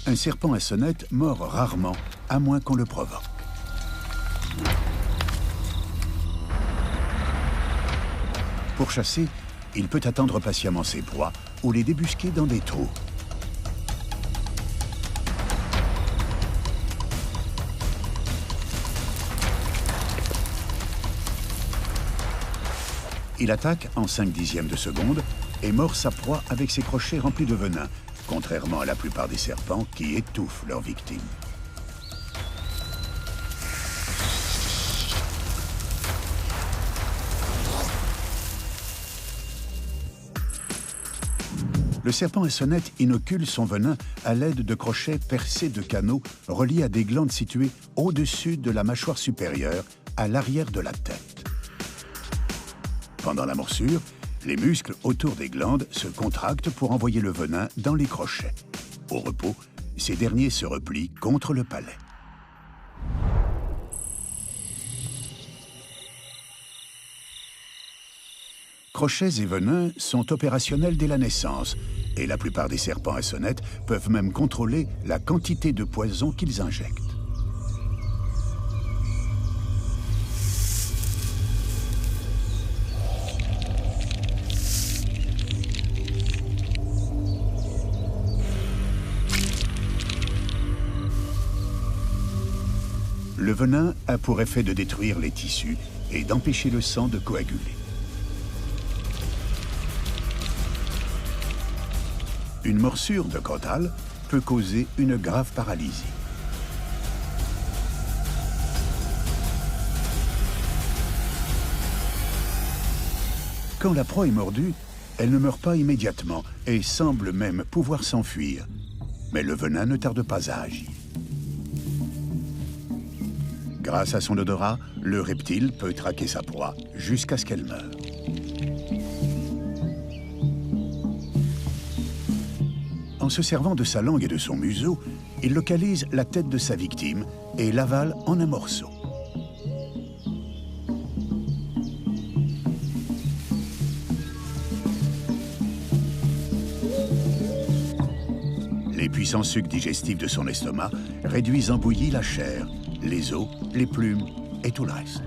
Un serpent à sonnette mord rarement, à moins qu'on le provoque. Pour chasser, il peut attendre patiemment ses proies ou les débusquer dans des trous. Il attaque en 5/10 de seconde et mord sa proie avec ses crochets remplis de venin, contrairement à la plupart des serpents qui étouffent leurs victimes. Le serpent à sonnette inocule son venin à l'aide de crochets percés de canaux reliés à des glandes situées au-dessus de la mâchoire supérieure, à l'arrière de la tête. Pendant la morsure, les muscles autour des glandes se contractent pour envoyer le venin dans les crochets. Au repos, ces derniers se replient contre le palais. Crochets et venins sont opérationnels dès la naissance, et la plupart des serpents à sonnette peuvent même contrôler la quantité de poison qu'ils injectent. Le venin a pour effet de détruire les tissus et d'empêcher le sang de coaguler. Une morsure de crotale peut causer une grave paralysie. Quand la proie est mordue, elle ne meurt pas immédiatement et semble même pouvoir s'enfuir. Mais le venin ne tarde pas à agir. Grâce à son odorat, le reptile peut traquer sa proie jusqu'à ce qu'elle meure. En se servant de sa langue et de son museau, il localise la tête de sa victime et l'avale en un morceau. Les puissants sucs digestifs de son estomac réduisent en bouillie la chair, les os, les plumes et tout le reste.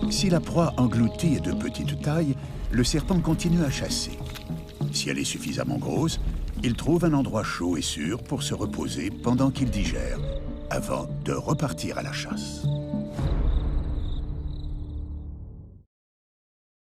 Si la proie engloutie est de petite taille, le serpent continue à chasser. Si elle est suffisamment grosse, il trouve un endroit chaud et sûr pour se reposer pendant qu'il digère, avant de repartir à la chasse.